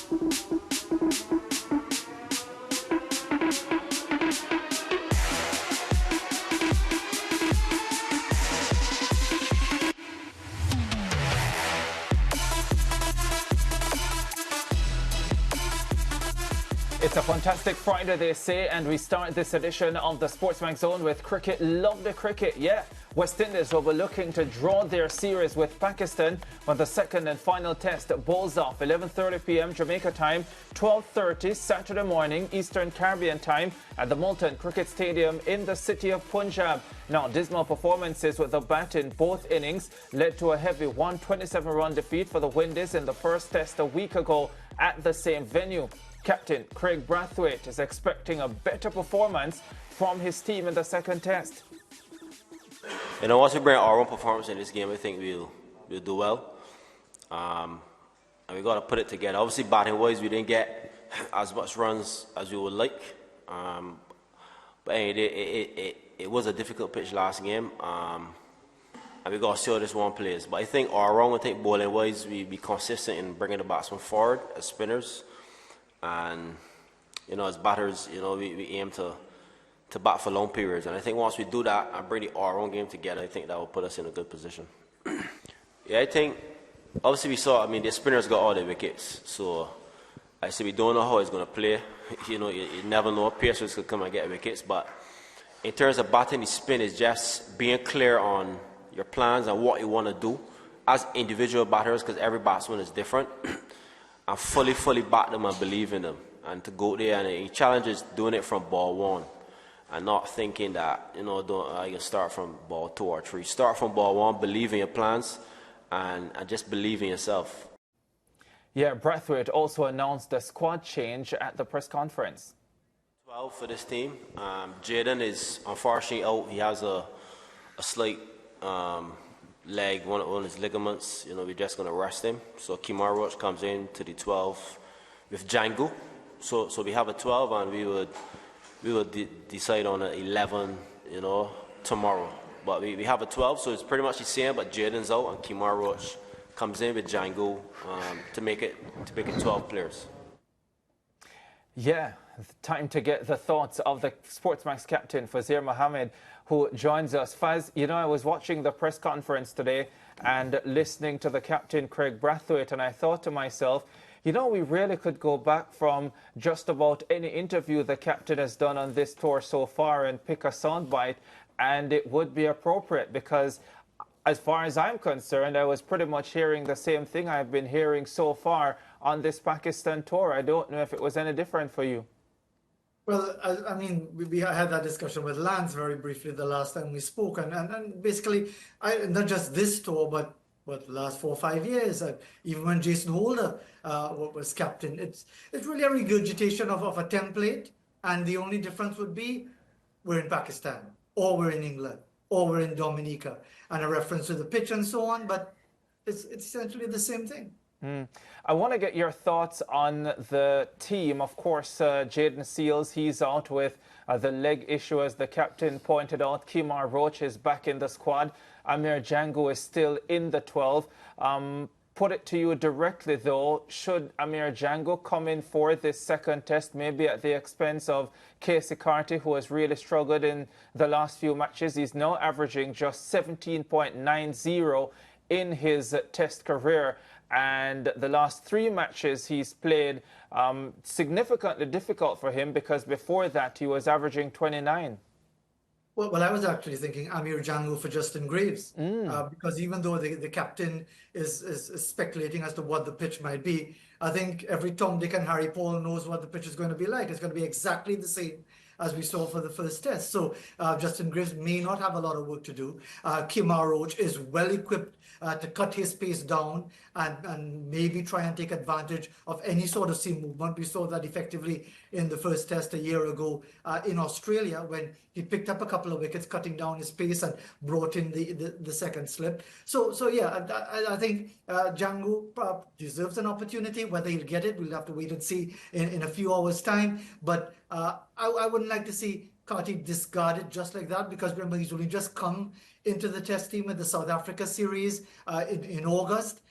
It's a fantastic Friday, they say, and we start this edition of the SportsMax Zone with cricket. Love the cricket, yeah. West Indies will be looking to draw their series with Pakistan when the second and final test bowls off. 11:30 p.m. Jamaica time, 12:30 Saturday morning Eastern Caribbean time at the Multan Cricket Stadium in the city of Punjab. Now, dismal performances with the bat in both innings led to a heavy 127-run defeat for the Windies in the first test a week ago at the same venue. Captain Craig Brathwaite is expecting a better performance from his team in the second test. You know, once we bring our own performance in this game, I think we'll do well. And we got to put it together. Obviously, batting-wise, we didn't get as much runs as we would like. But it was a difficult pitch last game. And we got to see how this one plays. But I think bowling-wise, we be consistent in bringing the batsmen forward as spinners. And, you know, as batters, you know, we aim to bat for long periods. And I think once we do that and bring our own game together, I think that will put us in a good position. Yeah, I think, obviously we saw, the spinners got all the wickets. So, I say we don't know how he's going to play. You know, you never know. Pacers could come and get wickets. But in terms of batting, the spin is just being clear on your plans and what you want to do as individual batters, because every batsman is different. And fully back them and believe in them. And to go there, and the challenge is doing it from ball one. And not thinking that, you know, you can start from ball 2 or 3. Start from ball 1, believe in your plans, and just believe in yourself. Yeah, Brathwaite also announced the squad change at the press conference. 12 for this team. Jaden is unfortunately out. He has a slight leg, one of his ligaments. You know, we're just going to rest him. So Kimar Roach comes in to the 12 with Django. So we have a 12, and we will decide on an 11, you know, tomorrow. But we have a 12, so it's pretty much the same, but Jaden's out and Kimar Roach comes in with Django to make it 12 players. Yeah, time to get the thoughts of the SportsMax captain, Fazir Mohammed, who joins us. Faz, you know, I was watching the press conference today and listening to the captain, Craig Brathwaite, and I thought to myself, you know, we really could go back from just about any interview the captain has done on this tour so far and pick a soundbite, and it would be appropriate because, as far as I'm concerned, I was pretty much hearing the same thing I've been hearing so far on this Pakistan tour. I don't know if it was any different for you. Well, I mean, we had that discussion with Lance very briefly the last time we spoke, and basically, not just this tour, but the last 4 or 5 years, even when Jason Holder was captain, it's really a regurgitation of a template, and the only difference would be we're in Pakistan, or we're in England, or we're in Dominica, and a reference to the pitch and so on, but it's essentially the same thing. I want to get your thoughts on the team. Of course, Jaden Seals, he's out with the leg issue, as the captain pointed out. Kimar Roach is back in the squad. Amir Django is still in the 12. Put it to you directly, though, should Amir Django come in for this second test, maybe at the expense of Casey Carty, who has really struggled in the last few matches? He's now averaging just 17.90 in his test career. And the last 3 matches he's played, significantly difficult for him, because before that he was averaging 29. Well, I was actually thinking Amir Django for Justin Graves, because even though the captain is speculating as to what the pitch might be, I think every Tom, Dick and Harry Paul knows what the pitch is going to be like. It's going to be exactly the same as we saw for the first test. So Justin Graves may not have a lot of work to do. Kimar Roach is well equipped to cut his pace down and maybe try and take advantage of any sort of seam movement. We saw that effectively in the first test a year ago in Australia, when he picked up a couple of wickets, cutting down his pace and brought in the second slip. So yeah, I think Django deserves an opportunity. Whether he'll get it, we'll have to wait and see in a few hours' time. But I wouldn't like to see Carty discarded just like that, because remember, he's only just come into the test team in the South Africa series in August.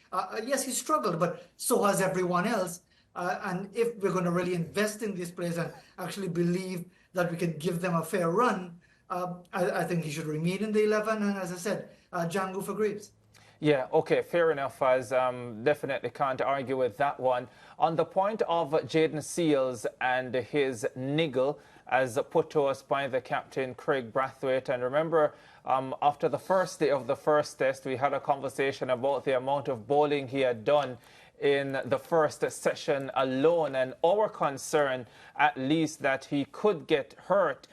Yes, he struggled, but so has everyone else. And if we're going to really invest in these players and actually believe that we can give them a fair run, I think he should remain in the 11. And as I said, Django for Graves. Yeah, okay, fair enough. As definitely can't argue with that one. On the point of Jaden Seals and his niggle, as put to us by the captain Craig Brathwaite. And remember, after the first day of the first test, we had a conversation about the amount of bowling he had done in the first session alone, and our concern at least that he could get hurt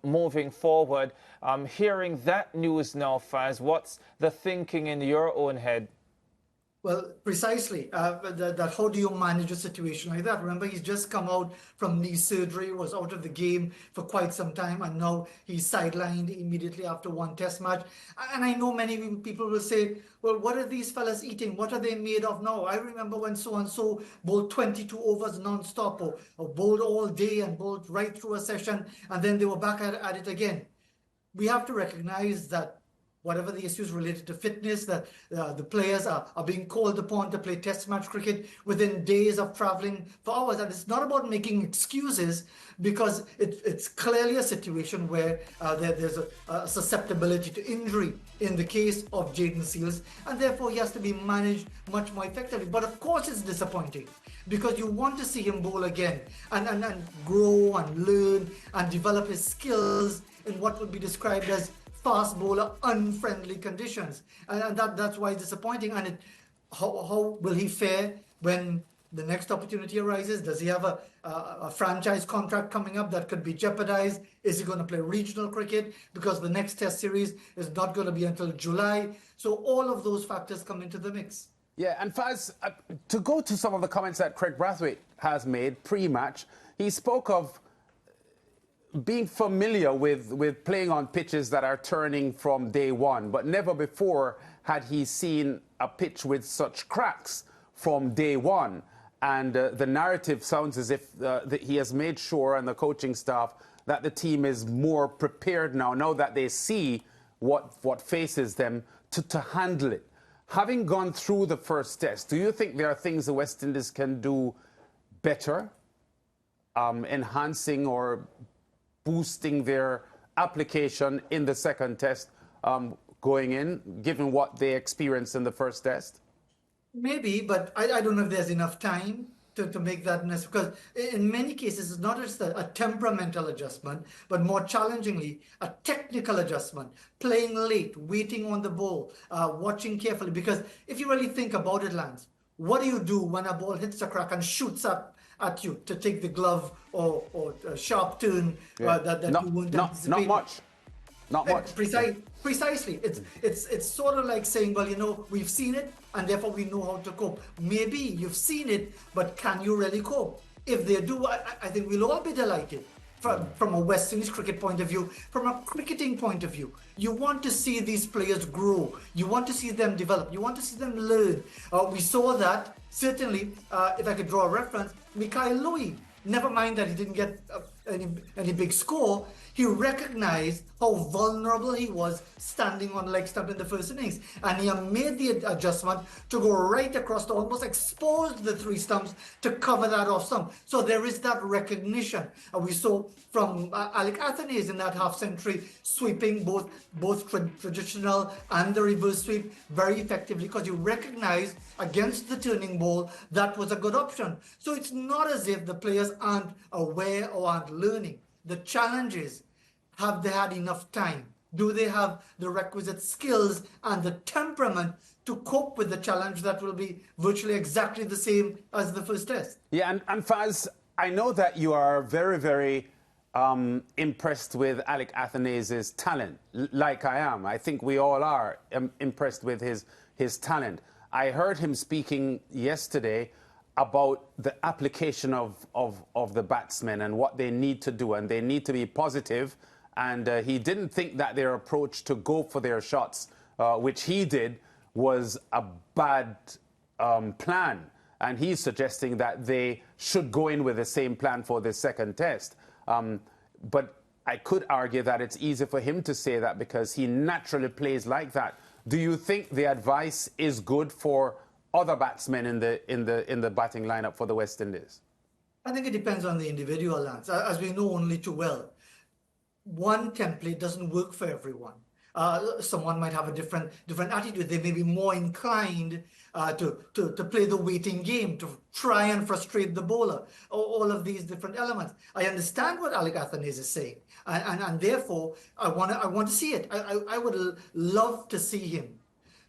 moving forward. Hearing that news now, Faz, what's the thinking in your own head? Well, precisely. That how do you manage a situation like that? Remember, he's just come out from knee surgery, was out of the game for quite some time, and now he's sidelined immediately after one test match. And I know many people will say, well, what are these fellas eating? What are they made of now? I remember when so-and-so bowled 22 overs non-stop, or bowled all day and bowled right through a session, and then they were back at it again. We have to recognize that whatever the issues related to fitness, that the players are being called upon to play test match cricket within days of traveling for hours. And it's not about making excuses, because it's clearly a situation where there's a susceptibility to injury in the case of Jaden Seals, and therefore he has to be managed much more effectively. But of course it's disappointing, because you want to see him bowl again and grow and learn and develop his skills in what would be described as fast bowler unfriendly conditions, and that's why it's disappointing. And how will he fare when the next opportunity arises? Does he have a franchise contract coming up that could be jeopardized? Is he going to play regional cricket, because the next test series is not going to be until July? So all of those factors come into the mix. Yeah, and Faz, to go to some of the comments that Craig Brathwaite has made pre-match, he spoke of being familiar with playing on pitches that are turning from day one, but never before had he seen a pitch with such cracks from day one. And the narrative sounds as if that he has made sure, and the coaching staff, that the team is more prepared now that they see what faces them, to handle it. Having gone through the first test, do you think there are things the West Indies can do better, enhancing or boosting their application in the second test going in, given what they experienced in the first test? Maybe, but I don't know if there's enough time to make that necessary, because in many cases it's not just a temperamental adjustment, but more challengingly a technical adjustment, playing late, waiting on the ball, watching carefully. Because if you really think about it, Lance, what do you do when a ball hits a crack and shoots up at you to take the glove or a sharp turn that you weren't anticipating? Not much. Precisely. It's sort of like saying, well, you know, we've seen it and therefore we know how to cope. Maybe you've seen it, but can you really cope? If they do, I think we'll all be delighted. From a West Indies cricket point of view, from a cricketing point of view, you want to see these players grow. You want to see them develop. You want to see them learn. We saw that, certainly, if I could draw a reference, Mikhail Louis, never mind that he didn't get any big score, he recognized how vulnerable he was standing on leg stump in the first innings. And he made the adjustment to go right across to almost expose the three stumps to cover that off stump. So there is that recognition. We saw from Alec Athanaze in that half century, sweeping both traditional and the reverse sweep very effectively, because you recognize against the turning ball that was a good option. So it's not as if the players aren't aware or aren't learning. The challenge is, have they had enough time? Do they have the requisite skills and the temperament to cope with the challenge that will be virtually exactly the same as the first test? Yeah, and Faz, I know that you are very, very impressed with Alec Athanaze's talent, like I am. I think we all are impressed with his talent. I heard him speaking yesterday about the application of the batsmen and what they need to do, and they need to be positive. And he didn't think that their approach to go for their shots, which he did, was a bad plan. And he's suggesting that they should go in with the same plan for the second test. But I could argue that it's easy for him to say that because he naturally plays like that. Do you think the advice is good for other batsmen in the batting lineup for the West Indies? I think it depends on the individual, Lance. As we know only too well, one template doesn't work for everyone. Someone might have a different attitude. They may be more inclined to play the waiting game, to try and frustrate the bowler, all of these different elements. I understand what Alec Athanaze is saying, and therefore I want to see it. I would love to see him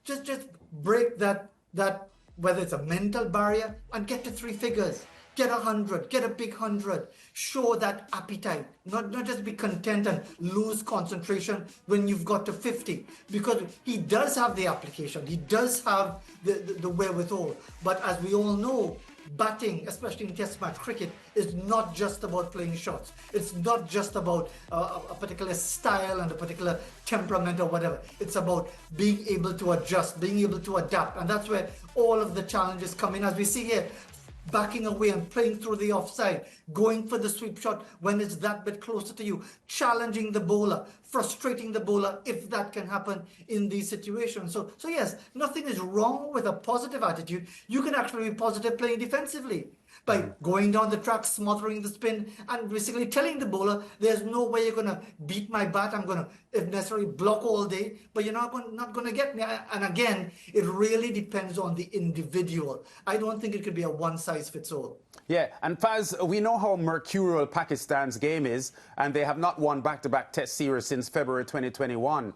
just break that whether it's a mental barrier and get to three figures. Get 100, get a big 100, show that appetite, not just be content and lose concentration when you've got to 50, because he does have the application, he does have the wherewithal. But as we all know, batting, especially in test match cricket, is not just about playing shots. It's not just about a particular style and a particular temperament or whatever. It's about being able to adjust, being able to adapt. And that's where all of the challenges come in, as we see here. Backing away and playing through the offside, going for the sweep shot when it's that bit closer to you, challenging the bowler, frustrating the bowler if that can happen in these situations. So yes, nothing is wrong with a positive attitude. You can actually be positive playing defensively by going down the track, smothering the spin, and basically telling the bowler, there's no way you're going to beat my bat. I'm going to, if necessary, block all day, but you're not going to get me. And again, it really depends on the individual. I don't think it could be a one-size-fits-all. Yeah, and Faz, we know how mercurial Pakistan's game is, and they have not won back-to-back test series since February 2021.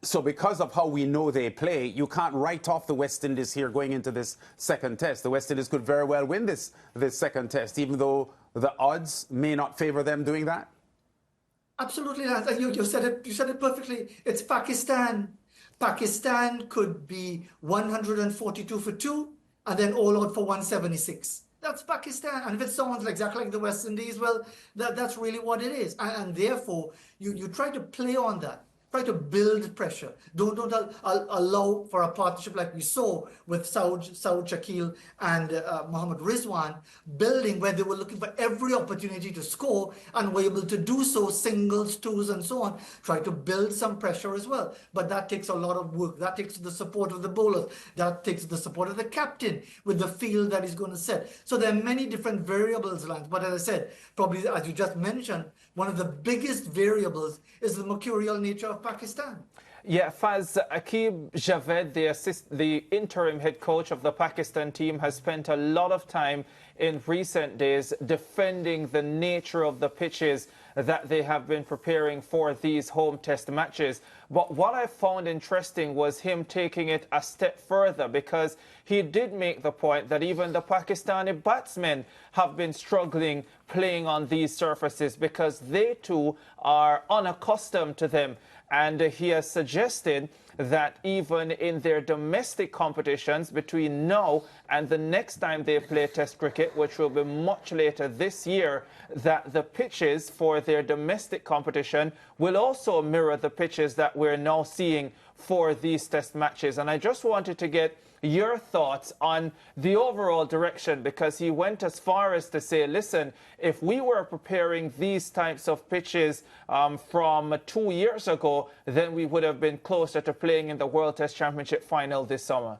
So because of how we know they play, you can't write off the West Indies here going into this second test. The West Indies could very well win this second test, even though the odds may not favour them doing that. Absolutely, Lance. You said it perfectly. It's Pakistan. Pakistan could be 142 for 2 and then all out for 176. That's Pakistan. And if it sounds exactly like the West Indies, well, that's really what it is. And therefore, you try to play on that. Try to build pressure. Don't allow for a partnership like we saw with Saud Shakil and Mohammad Rizwan, building where they were looking for every opportunity to score and were able to do so, singles, twos, and so on. Try to build some pressure as well. But that takes a lot of work. That takes the support of the bowlers. That takes the support of the captain with the field that he's going to set. So there are many different variables, Lance. But as I said, probably as you just mentioned, one of the biggest variables is the mercurial nature of Pakistan. Yeah, Faz, Aqib Javed, the interim head coach of the Pakistan team, has spent a lot of time in recent days defending the nature of the pitches that they have been preparing for these home test matches. But what I found interesting was him taking it a step further, because he did make the point that even the Pakistani batsmen have been struggling playing on these surfaces because they too are unaccustomed to them. And he has suggested that even in their domestic competitions between now and the next time they play Test cricket, which will be much later this year, that the pitches for their domestic competition will also mirror the pitches that we're now seeing for these Test matches. And I just wanted to get your thoughts on the overall direction, because he went as far as to say, listen, if we were preparing these types of pitches from 2 years ago, then we would have been closer to playing in the World Test Championship final this summer.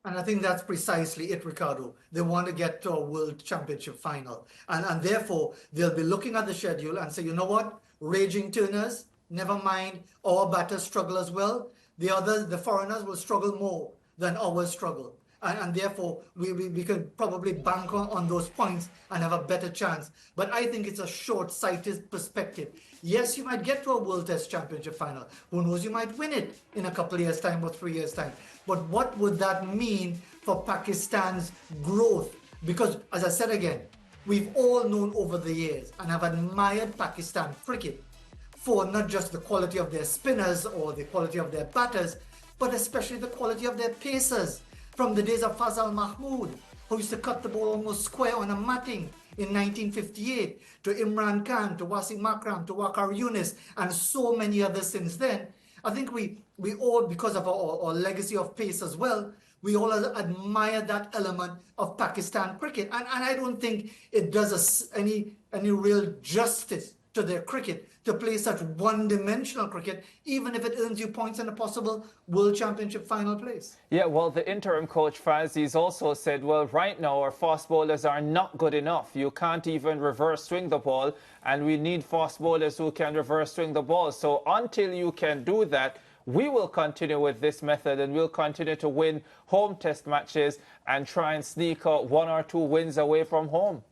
And I think that's precisely it, Ricardo. They want to get to a World Championship final. And therefore, they'll be looking at the schedule and say, you know what, raging turners, never mind, our batters struggle as well. The foreigners will struggle more than our struggle. And therefore, we can probably bank on those points and have a better chance. But I think it's a short-sighted perspective. Yes, you might get to a World Test Championship final. Who knows, you might win it in a couple of years' time or 3 years' time. But what would that mean for Pakistan's growth? Because, as I said again, we've all known over the years and have admired Pakistan cricket for not just the quality of their spinners or the quality of their batters, but especially the quality of their pacers. From the days of Fazal Mahmood, who used to cut the ball almost square on a matting in 1958, to Imran Khan, to Wasim Akram, to Waqar Yunus, and so many others since then. I think we all, because of our legacy of pace as well, we all admire that element of Pakistan cricket. And I don't think it does us any real justice to their cricket to play such one-dimensional cricket, even if it earns you points in a possible World Championship final place. Yeah, well, the interim coach, Faz, he's also said, well, right now our fast bowlers are not good enough. You can't even reverse swing the ball, and we need fast bowlers who can reverse swing the ball. So until you can do that, we will continue with this method, and we'll continue to win home test matches and try and sneak out 1 or 2 wins away from home.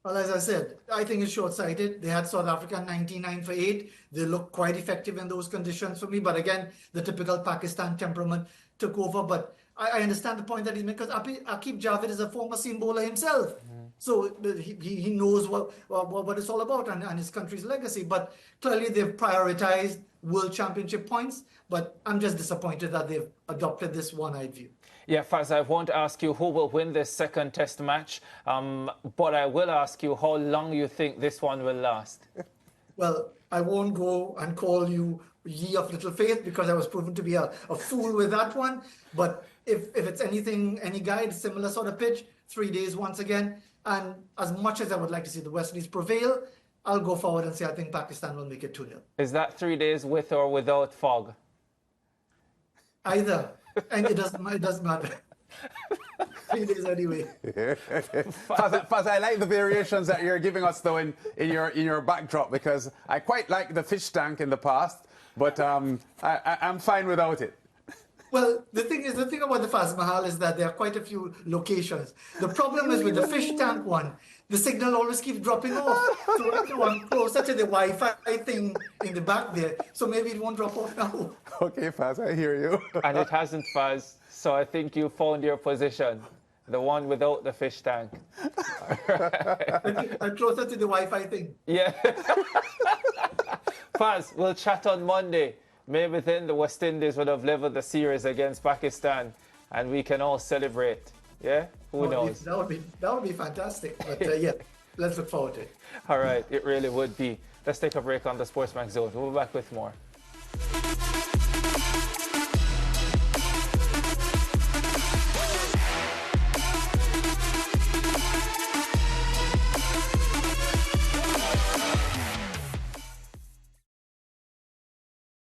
Well, as I said, I think it's short-sighted. They had South Africa 99 for 8. They looked quite effective in those conditions for me. But again, the typical Pakistan temperament took over. But I understand the point that he's making, because Aqib Javed is a former seam bowler himself. So he knows what it's all about and his country's legacy. But clearly they've prioritized World Championship points. But I'm just disappointed that they've adopted this one-eyed view. Yeah, Faz, I won't ask you who will win this second test match, but I will ask you how long you think this one will last. Well, I won't go and call you ye of little faith, because I was proven to be a fool with that one. But if it's anything, any guide, similar sort of pitch, 3 days once again. And as much as I would like to see the West Indies prevail, I'll go forward and say I think Pakistan will make it 2-0. Is that 3 days with or without fog? Either. And it doesn't matter. 3 days anyway. Faz, I like the variations that you're giving us though in your backdrop, because I quite like the fish tank in the past, but I'm fine without it. Well, the thing about the Faz Mahal is that there are quite a few locations. The problem is with the fish tank one, the signal always keeps dropping off. So I'm closer to the Wi-Fi thing in the back there, so maybe it won't drop off now. Okay, Faz, I hear you. And it hasn't, Faz. So I think you found your position, the one without the fish tank. I'm closer to the Wi-Fi thing. Yeah. Faz, we'll chat on Monday. Maybe then the West Indies would have leveled the series against Pakistan, and we can all celebrate. Yeah? Who knows? That would be fantastic. But yeah, let's look forward to it. All right, it really would be. Let's take a break on the SportsMax Zone. We'll be back with more.